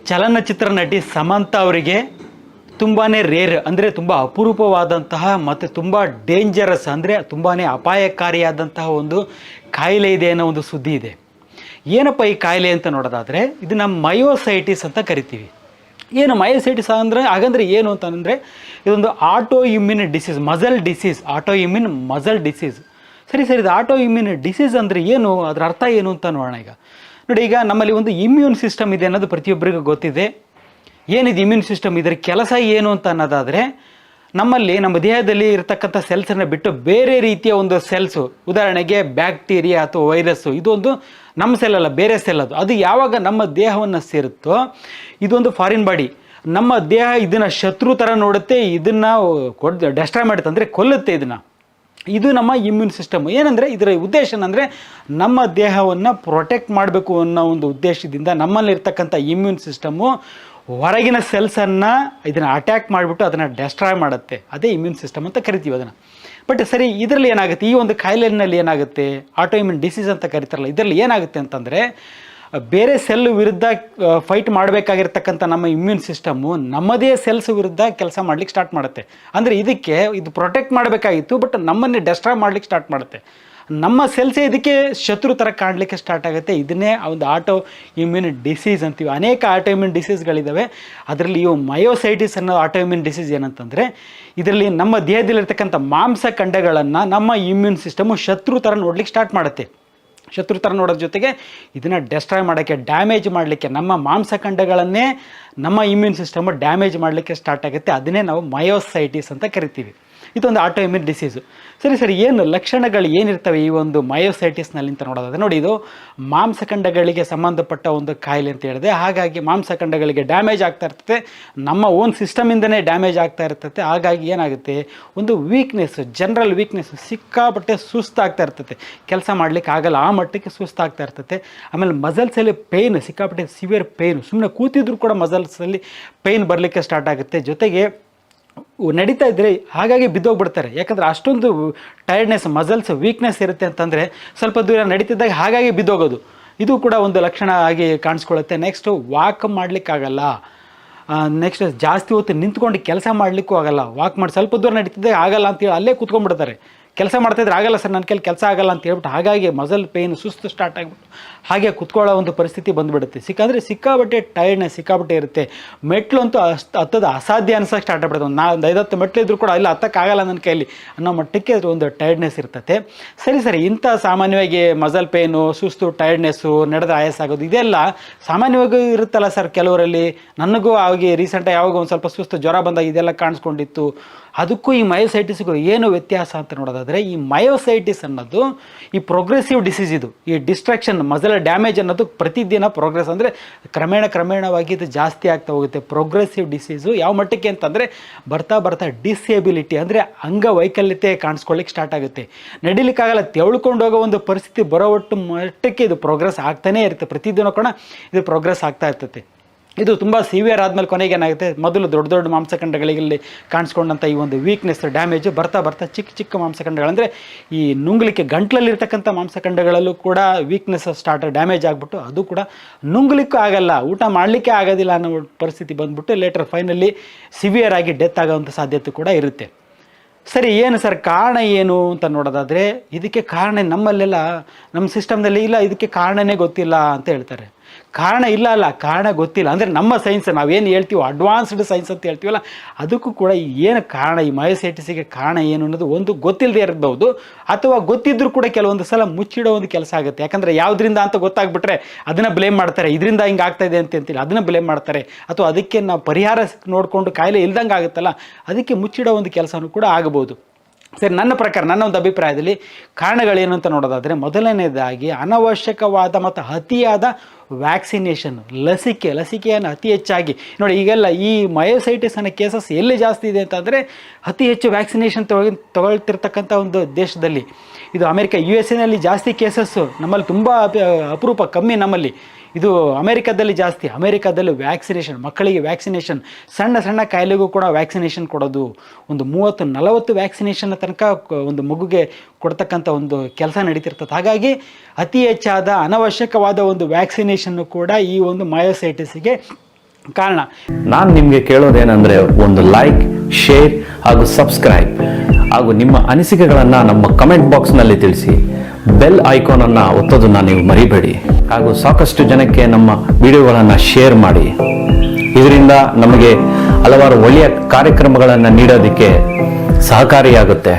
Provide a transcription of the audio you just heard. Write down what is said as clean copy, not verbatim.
ಚಲನಚಿತ್ರ ನಟಿ ಸಮಂತಾ ಅವರಿಗೆ ತುಂಬಾ ರೇರ್ ಅಂದರೆ ತುಂಬ ಅಪರೂಪವಾದಂತಹ ಮತ್ತು ತುಂಬ ಡೇಂಜರಸ್ ಅಂದರೆ ತುಂಬಾ ಅಪಾಯಕಾರಿಯಾದಂತಹ ಒಂದು ಕಾಯಿಲೆ ಇದೆ ಅನ್ನೋ ಒಂದು ಸುದ್ದಿ ಇದೆ. ಏನಪ್ಪ ಈ ಕಾಯಿಲೆ ಅಂತ ನೋಡೋದಾದರೆ ಇದನ್ನು ಮಯೋಸೈಟಿಸ್ ಅಂತ ಕರಿತೀವಿ. ಏನು ಮಯೋಸೈಟಿಸ್ ಅಂದರೆ ಹಾಗಂದ್ರೆ ಏನು ಅಂತಂದರೆ ಇದೊಂದು auto immune disease, muscle disease, auto immune muscle disease. ಸರಿ, ಇದು ಆಟೋ ಇಮ್ಯೂನ್ ಡಿಸೀಸ್ ಅಂದರೆ ಏನು, ಅದರ ಅರ್ಥ ಏನು ಅಂತ ನೋಡೋಣ. ನೋಡಿ, ಈಗ ನಮ್ಮಲ್ಲಿ ಒಂದು ಇಮ್ಯೂನ್ ಸಿಸ್ಟಮ್ ಇದೆ ಅನ್ನೋದು ಪ್ರತಿಯೊಬ್ಬರಿಗೂ ಗೊತ್ತಿದೆ. ಏನಿದೆ ಇಮ್ಯೂನ್ ಸಿಸ್ಟಮ್, ಇದರ ಕೆಲಸ ಏನು ಅಂತ ಅನ್ನೋದಾದರೆ ನಮ್ಮಲ್ಲಿ ನಮ್ಮ ದೇಹದಲ್ಲಿ ಇರತಕ್ಕಂಥ ಸೆಲ್ಸನ್ನು ಬಿಟ್ಟು ಬೇರೆ ರೀತಿಯ ಒಂದು ಸೆಲ್ಸು, ಉದಾಹರಣೆಗೆ ಬ್ಯಾಕ್ಟೀರಿಯಾ ಅಥವಾ ವೈರಸ್ಸು, ಇದೊಂದು ನಮ್ಮ ಸೆಲ್ ಅಲ್ಲ, ಬೇರೆ ಸೆಲ್. ಅದು ಯಾವಾಗ ನಮ್ಮ ದೇಹವನ್ನು ಸೇರುತ್ತೋ ಇದೊಂದು ಫಾರಿನ್ ಬಾಡಿ, ನಮ್ಮ ದೇಹ ಇದನ್ನು ಶತ್ರು ಥರ ನೋಡುತ್ತೆ, ಇದನ್ನು ಡೆಸ್ಟ್ರಾಯ್ ಮಾಡುತ್ತೆ, ಅಂದರೆ ಕೊಲ್ಲುತ್ತೆ ಇದನ್ನು. ಇದು ನಮ್ಮ ಇಮ್ಯೂನ್ ಸಿಸ್ಟಮ್. ಏನಂದರೆ ಇದರ ಉದ್ದೇಶ ಏನಂದರೆ ನಮ್ಮ ದೇಹವನ್ನು ಪ್ರೊಟೆಕ್ಟ್ ಮಾಡಬೇಕು ಅನ್ನೋ ಒಂದು ಉದ್ದೇಶದಿಂದ ನಮ್ಮಲ್ಲಿರ್ತಕ್ಕಂಥ ಇಮ್ಯೂನ್ ಸಿಸ್ಟಮ್ಮು ಹೊರಗಿನ ಸೆಲ್ಸನ್ನು ಇದನ್ನು ಅಟ್ಯಾಕ್ ಮಾಡಿಬಿಟ್ಟು ಅದನ್ನು ಡೆಸ್ಟ್ರಾಯ್ ಮಾಡುತ್ತೆ. ಅದೇ ಇಮ್ಯೂನ್ ಸಿಸ್ಟಮ್ ಅಂತ ಕರಿತೀವಿ ಅದನ್ನು. ಬಟ್ ಸರಿ, ಇದರಲ್ಲಿ ಏನಾಗುತ್ತೆ, ಈ ಒಂದು ಕಾಯಿಲೆಯಲ್ಲಿ ಏನಾಗುತ್ತೆ, ಆಟೋ ಇಮ್ಯೂನ್ ಡಿಸೀಸ್ ಅಂತ ಕರಿತಾರಲ್ಲ, ಇದರಲ್ಲಿ ಏನಾಗುತ್ತೆ ಅಂತಂದರೆ ಬೇರೆ ಸೆಲ್ ವಿರುದ್ಧ ಫೈಟ್ ಮಾಡಬೇಕಾಗಿರ್ತಕ್ಕಂಥ ನಮ್ಮ ಇಮ್ಯೂನ್ ಸಿಸ್ಟಮ್ಮು ನಮ್ಮದೇ ಸೆಲ್ಸ್ ವಿರುದ್ಧ ಕೆಲಸ ಮಾಡ್ಲಿಕ್ಕೆ ಸ್ಟಾರ್ಟ್ ಮಾಡುತ್ತೆ. ಅಂದರೆ ಇದು ಪ್ರೊಟೆಕ್ಟ್ ಮಾಡಬೇಕಾಗಿತ್ತು, ಬಟ್ ನಮ್ಮನ್ನೇ ಡೆಸ್ಟ್ರಾಯ್ ಮಾಡ್ಲಿಕ್ಕೆ ಸ್ಟಾರ್ಟ್ ಮಾಡುತ್ತೆ. ನಮ್ಮ ಸೆಲ್ಸೇ ಇದಕ್ಕೆ ಶತ್ರು ಥರ ಕಾಣಲಿಕ್ಕೆ ಸ್ಟಾರ್ಟ್ ಆಗುತ್ತೆ. ಇದನ್ನೇ ಒಂದು ಆಟೋ ಇಮ್ಯೂನ್ ಡಿಸೀಸ್ ಅಂತೀವಿ. ಅನೇಕ ಆಟೋ ಇಮ್ಯೂನ್ ಡಿಸೀಸ್ಗಳಿದ್ದಾವೆ. ಅದರಲ್ಲಿ ಇವು ಮಯೋಸೈಟಿಸ್ ಅನ್ನೋ ಆಟೋ ಇಮ್ಯೂನ್ ಡಿಸೀಸ್ ಏನಂತಂದರೆ ಇದರಲ್ಲಿ ನಮ್ಮ ದೇಹದಲ್ಲಿರ್ತಕ್ಕಂಥ ಮಾಂಸಖಂಡಗಳನ್ನು ನಮ್ಮ ಇಮ್ಯೂನ್ ಸಿಸ್ಟಮು ಶತ್ರು ಥರ ನೋಡ್ಲಿಕ್ಕೆ ಸ್ಟಾರ್ಟ್ ಮಾಡುತ್ತೆ. ಶತ್ರು ಥರ ನೋಡೋದ್ರ ಜೊತೆಗೆ ಇದನ್ನು ಡೆಸ್ಟ್ರಾಯ್ ಮಾಡೋಕ್ಕೆ, ಡ್ಯಾಮೇಜ್ ಮಾಡಲಿಕ್ಕೆ, ನಮ್ಮ ಮಾಂಸಖಂಡಗಳನ್ನೇ ನಮ್ಮ ಇಮ್ಯೂನ್ ಸಿಸ್ಟಮು ಡ್ಯಾಮೇಜ್ ಮಾಡಲಿಕ್ಕೆ ಸ್ಟಾರ್ಟ್ ಆಗುತ್ತೆ. ಅದನ್ನೇ ನಾವು ಮಯೋಸೈಟಿಸ್ ಅಂತ ಕರಿತೀವಿ. ಇದೊಂದು ಆಟೋ ಇಮ್ಯೂನ್ ಡಿಸೀಸು. ಸರಿ, ಏನು ಲಕ್ಷಣಗಳು ಏನಿರ್ತವೆ ಈ ಒಂದು ಮಯೋಸೈಟಿಸ್ನಲ್ಲಿ ಅಂತ ನೋಡೋದಾದರೆ, ನೋಡಿ, ಇದು ಮಾಂಸಖಂಡಗಳಿಗೆ ಸಂಬಂಧಪಟ್ಟ ಒಂದು ಕಾಯಿಲೆ ಅಂತ ಹೇಳಿದೆ. ಹಾಗಾಗಿ ಮಾಂಸಖಂಡಗಳಿಗೆ ಡ್ಯಾಮೇಜ್ ಆಗ್ತಾ ಇರ್ತದೆ, ನಮ್ಮ ಓನ್ ಸಿಸ್ಟಮಿಂದನೇ ಡ್ಯಾಮೇಜ್ ಆಗ್ತಾ ಇರ್ತದೆ. ಹಾಗಾಗಿ ಏನಾಗುತ್ತೆ, ಒಂದು ವೀಕ್ನೆಸ್, ಜನರಲ್ ವೀಕ್ನೆಸ್, ಸಿಕ್ಕಾಪಟ್ಟೆ ಸುಸ್ತಾಗ್ತಾ ಇರ್ತದೆ, ಕೆಲಸ ಮಾಡಲಿಕ್ಕೆ ಆಗಲ್ಲ, ಆ ಮಟ್ಟಕ್ಕೆ ಸುಸ್ತಾಗ್ತಾ ಇರ್ತದೆ. ಆಮೇಲೆ ಮಸಲ್ಸಲ್ಲಿ ಪೇಯ್ನ್, ಸಿಕ್ಕಾಪಟ್ಟೆ ಸಿವಿಯರ್ ಪೇಯ್ನು, ಸುಮ್ಮನೆ ಕೂತಿದ್ರು ಕೂಡ ಮಸಲ್ಸಲ್ಲಿ ಪೇಯ್ನ್ ಬರಲಿಕ್ಕೆ ಸ್ಟಾರ್ಟ್ ಆಗುತ್ತೆ. ಜೊತೆಗೆ ನಡೀತಾ ಇದ್ದರೆ ಹಾಗಾಗಿ ಬಿದ್ದೋಗ್ಬಿಡ್ತಾರೆ. ಯಾಕಂದರೆ ಅಷ್ಟೊಂದು ಟೈರ್ಡ್ನೆಸ್, ಮಸಲ್ಸ್ ವೀಕ್ನೆಸ್ ಇರುತ್ತೆ ಅಂತಂದರೆ ಸ್ವಲ್ಪ ದೂರ ನಡೀತಿದ್ದಾಗ ಹಾಗಾಗಿ ಬಿದ್ದೋಗೋದು, ಇದು ಕೂಡ ಒಂದು ಲಕ್ಷಣ ಆಗಿ ಕಾಣಿಸ್ಕೊಳ್ಳುತ್ತೆ. ನೆಕ್ಸ್ಟು ವಾಕ್ ಮಾಡಲಿಕ್ಕಾಗಲ್ಲ. ನೆಕ್ಸ್ಟ್ ಜಾಸ್ತಿ ಹೊತ್ತು ನಿಂತ್ಕೊಂಡು ಕೆಲಸ ಮಾಡಲಿಕ್ಕೂ ಆಗಲ್ಲ. ವಾಕ್ ಮಾಡಿ ಸ್ವಲ್ಪ ದೂರ ನಡೀತಿದ್ದಾಗ ಆಗಲ್ಲ ಅಂತೇಳಿ ಅಲ್ಲೇ ಕೂತ್ಕೊಂಡ್ಬಿಡ್ತಾರೆ. ಕೆಲಸ ಮಾಡ್ತಾಯಿದ್ರೆ ಆಗಲ್ಲ ಸರ್, ನನ್ನ ಕೈಲಿ ಕೆಲಸ ಆಗಲ್ಲ ಅಂತ ಹೇಳ್ಬಿಟ್ಟು ಹಾಗಾಗಿ ಮಸಲ್ ಪೇಯ್ನ್, ಸುಸ್ತು ಸ್ಟಾರ್ಟ್ ಆಗಿಬಿಟ್ಟು ಹಾಗೆ ಕುತ್ಕೊಳ್ಳೋ ಒಂದು ಪರಿಸ್ಥಿತಿ ಬಂದುಬಿಡುತ್ತೆ. ಸಿಕ್ಕಾಬಟ್ಟೆ ಟೈರ್ಡ್ನೆಸ್ ಸಿಕ್ಕಾಬಟ್ಟೆ ಇರುತ್ತೆ. ಮೆಟ್ಲು ಅಂತೂ ಹತ್ತದ ಅಸಾಧ್ಯ ಅನ್ಸೋಕ್ಕೆ ಸ್ಟಾರ್ಟ್ ಆಗ್ಬಿಡುತ್ತೆ. ಒಂದು 5-10 ಮೆಟ್ಲಿದ್ರು ಕೂಡ ಇಲ್ಲ, ಹತ್ತಕ್ಕಾಗಲ್ಲ ನನ್ನ ಕೈಲಿ ಅನ್ನೋ ಮಟ್ಟಕ್ಕೆ ಒಂದು ಟೈರ್ಡ್ನೆಸ್ ಇರ್ತದೆ. ಸರಿ, ಇಂಥ ಸಾಮಾನ್ಯವಾಗಿ ಮಸಲ್ ಪೇಯ್ನು, ಸುಸ್ತು, ಟೈರ್ಡ್ನೆಸ್ಸು, ನಡೆದ ಆಯಾಸ ಆಗೋದು ಇದೆಲ್ಲ ಸಾಮಾನ್ಯವಾಗಿ ಇರುತ್ತಲ್ಲ ಸರ್ ಕೆಲವರಲ್ಲಿ. ನನಗೂ ಆಗಿ ರೀಸೆಂಟಾಗಿ ಯಾವಾಗ ಒಂದು ಸ್ವಲ್ಪ ಸುಸ್ತು, ಜ್ವರ ಬಂದಾಗ ಇದೆಲ್ಲ ಕಾಣಿಸ್ಕೊಂಡಿತ್ತು. ಅದಕ್ಕೂ ಈ ಮಯೋಸೈಟಿಸ್ಗೂ ಏನು ವ್ಯತ್ಯಾಸ ಅಂತ ನೋಡೋದಾದರೆ, ಈ ಮಯೋಸೈಟಿಸ್ ಅನ್ನೋದು ಈ ಪ್ರೋಗ್ರೆಸಿವ್ ಡಿಸೀಸ್. ಇದು ಈ ಡಿಸ್ಟ್ರಾಕ್ಷನ್, ಮಸಲ್ ಡ್ಯಾಮೇಜ್ ಅನ್ನೋದು ಪ್ರತಿದಿನ ಪ್ರೋಗ್ರೆಸ್, ಅಂದರೆ ಕ್ರಮೇಣವಾಗಿ ಇದು ಜಾಸ್ತಿ ಆಗ್ತಾ ಹೋಗುತ್ತೆ. ಪ್ರೋಗ್ರೆಸಿವ್ ಡಿಸೀಸು ಯಾವ ಮಟ್ಟಕ್ಕೆ ಅಂತಂದರೆ ಬರ್ತಾ ಡಿಸೇಬಿಲಿಟಿ, ಅಂದರೆ ಅಂಗವೈಕಲ್ಯತೆ ಕಾಣಿಸ್ಕೊಳ್ಳಿಕ್ಕೆ ಸ್ಟಾರ್ಟ್ ಆಗುತ್ತೆ. ನಡಿಲಿಕ್ಕಾಗಲ್ಲ, ತೆವಳ್ಕೊಂಡು ಹೋಗೋ ಒಂದು ಪರಿಸ್ಥಿತಿ ಬರೋ ಒಟ್ಟು ಮಟ್ಟಕ್ಕೆ ಇದು ಪ್ರೋಗ್ರೆಸ್ ಆಗ್ತಾನೇ ಇರುತ್ತೆ. ಪ್ರತಿದಿನ ಕೂಡ ಇದು ಪ್ರೋಗ್ರೆಸ್ ಆಗ್ತಾ ಇರ್ತದೆ. ಇದು ತುಂಬ ಸಿವಿಯರ್ ಆದಮೇಲೆ ಕೊನೆಗೆ ಏನಾಗುತ್ತೆ, ಮೊದಲು ದೊಡ್ಡ ಮಾಂಸಖಂಡಗಳಲ್ಲಿ ಕಾಣಿಸ್ಕೊಂಡಂಥ ಈ ಒಂದು ವೀಕ್ನೆಸ್, ಡ್ಯಾಮೇಜು ಬರ್ತಾ ಚಿಕ್ಕ ಮಾಂಸಖಂಡಗಳು, ಅಂದರೆ ಈ ನುಂಗ್ಲಿಕ್ಕೆ ಗಂಟ್ಲಲ್ಲಿರ್ತಕ್ಕಂಥ ಮಾಂಸಖಂಡಗಳಲ್ಲೂ ಕೂಡ ವೀಕ್ನೆಸ್ ಡ್ಯಾಮೇಜ್ ಆಗಿಬಿಟ್ಟು ಅದು ಕೂಡ ನುಂಗ್ಲಿಕ್ಕೂ ಆಗಲ್ಲ, ಊಟ ಮಾಡಲಿಕ್ಕೆ ಆಗೋದಿಲ್ಲ ಅನ್ನೋ ಪರಿಸ್ಥಿತಿ ಬಂದುಬಿಟ್ಟು ಲೇಟರ್ ಫೈನಲಿ ಸಿವಿಯರ್ ಆಗಿ ಡೆತ್ ಆಗೋವಂಥ ಸಾಧ್ಯತೆ ಕೂಡ ಇರುತ್ತೆ. ಸರಿ, ಏನು ಸರ್ ಕಾರಣ ಏನು ಅಂತ ನೋಡೋದಾದರೆ, ಇದಕ್ಕೆ ಕಾರಣ ನಮ್ಮಲ್ಲೆಲ್ಲ ನಮ್ಮ ಸಿಸ್ಟಮ್ನಲ್ಲಿ ಇಲ್ಲ, ಇದಕ್ಕೆ ಕಾರಣನೇ ಗೊತ್ತಿಲ್ಲ ಅಂತ ಹೇಳ್ತಾರೆ. ಕಾರಣ ಇಲ್ಲ, ಕಾರಣ ಗೊತ್ತಿಲ್ಲ. ಅಂದರೆ ನಮ್ಮ ಸೈನ್ಸ್, ನಾವೇನು ಹೇಳ್ತೀವೋ ಅಡ್ವಾನ್ಸ್ಡ್ ಸೈನ್ಸ್ ಅಂತ ಹೇಳ್ತೀವಲ್ಲ, ಅದಕ್ಕೂ ಕೂಡ ಏನು ಕಾರಣ, ಈ ಮಯೋಸೈಟಿಸ್ಗೆ ಕಾರಣ ಏನು ಅನ್ನೋದು ಒಂದು ಗೊತ್ತಿಲ್ಲದೆ ಇರಬಹುದು, ಅಥವಾ ಗೊತ್ತಿದ್ದರೂ ಕೂಡ ಕೆಲವೊಂದು ಸಲ ಮುಚ್ಚಿಡೋ ಒಂದು ಕೆಲಸ ಆಗುತ್ತೆ. ಯಾಕಂದರೆ ಯಾವುದರಿಂದ ಅಂತ ಗೊತ್ತಾಗ್ಬಿಟ್ರೆ ಅದನ್ನು ಬ್ಲೇಮ್ ಮಾಡ್ತಾರೆ, ಇದರಿಂದ ಹಿಂಗೆ ಆಗ್ತಾ ಇದೆ ಅಂತೇಳಿ ಅದನ್ನು ಬ್ಲೇಮ್ ಮಾಡ್ತಾರೆ. ಅಥವಾ ಅದಕ್ಕೆ ನಾವು ಪರಿಹಾರ ನೋಡಿಕೊಂಡು ಕಾಯಿಲೆ ಇಲ್ದಂಗೆ ಆಗುತ್ತಲ್ಲ, ಅದಕ್ಕೆ ಮುಚ್ಚಿಡೋ ಒಂದು ಕೆಲಸನೂ ಕೂಡ ಆಗಬಹುದು. ಸರಿ, ನನ್ನ ಪ್ರಕಾರ, ನನ್ನ ಒಂದು ಅಭಿಪ್ರಾಯದಲ್ಲಿ ಕಾರಣಗಳೇನು ಅಂತ ನೋಡೋದಾದರೆ, ಮೊದಲನೇದಾಗಿ ಅನವಶ್ಯಕವಾದ ಮತ್ತು ಅತಿಯಾದ ವ್ಯಾಕ್ಸಿನೇಷನ್, ಲಸಿಕೆಯನ್ನು ಅತಿ ಹೆಚ್ಚಾಗಿ ನೋಡಿ. ಈಗೆಲ್ಲ ಈ ಮಯೋಸೈಟಿಸ್ ಅನ್ನೋ ಕೇಸಸ್ ಎಲ್ಲಿ ಜಾಸ್ತಿ ಇದೆ ಅಂತಂದರೆ ಅತಿ ಹೆಚ್ಚು ವ್ಯಾಕ್ಸಿನೇಷನ್ ತಗೊಳ್ತಿರ್ತಕ್ಕಂಥ ಒಂದು ದೇಶದಲ್ಲಿ. ಇದು ಅಮೆರಿಕ, USA ಜಾಸ್ತಿ ಕೇಸಸ್ಸು, ನಮ್ಮಲ್ಲಿ ತುಂಬ ಅಪರೂಪ, ಕಮ್ಮಿ ನಮ್ಮಲ್ಲಿ. ಇದು ಅಮೆರಿಕದಲ್ಲಿ ಜಾಸ್ತಿ. ಅಮೆರಿಕದಲ್ಲಿ ವ್ಯಾಕ್ಸಿನೇಷನ್, ಮಕ್ಕಳಿಗೆ ವ್ಯಾಕ್ಸಿನೇಷನ್, ಸಣ್ಣ ಕಾಯಿಲೆಗೂ ಕೂಡ ವ್ಯಾಕ್ಸಿನೇಷನ್ ಕೊಡೋದು, ಒಂದು 30-40 ವ್ಯಾಕ್ಸಿನೇಷನ್ ತನಕ ಒಂದು ಮಗುಗೆ ಕೊಡ್ತಕ್ಕಂಥ ಒಂದು ಕೆಲಸ ನಡೀತಿರ್ತದೆ. ಹಾಗಾಗಿ ಅತಿ ಹೆಚ್ಚಾದ ಅನವಶ್ಯಕವಾದ ಒಂದು ವ್ಯಾಕ್ಸಿನೇಷನ್ನು ಕೂಡ ಈ ಒಂದು ಮಯೋಸೈಟಿಸ್ಗೆ ಕಾರಣ. ನಾನು ನಿಮಗೆ ಕೇಳೋದೇನೆಂದರೆ ಒಂದು ಲೈಕ್, ಶೇರ್ ಹಾಗೂ ಸಬ್ಸ್ಕ್ರೈಬ್ ಹಾಗೂ ನಿಮ್ಮ ಅನಿಸಿಕೆಗಳನ್ನು ನಮ್ಮ ಕಮೆಂಟ್ ಬಾಕ್ಸ್ನಲ್ಲಿ ತಿಳಿಸಿ. ಬೆಲ್ ಐಕಾನನ್ನು ಒತ್ತೋದನ್ನು ನೀವು ಮರಿಬೇಡಿ ಹಾಗೂ ಸಾಕಷ್ಟು ಜನಕ್ಕೆ ನಮ್ಮ ವಿಡಿಯೋಗಳನ್ನು ಶೇರ್ ಮಾಡಿ. ಇದರಿಂದ ನಮಗೆ ಹಲವಾರು ಒಳ್ಳೆಯ ಕಾರ್ಯಕ್ರಮಗಳನ್ನು ನೀಡೋದಕ್ಕೆ ಸಹಕಾರಿಯಾಗುತ್ತೆ.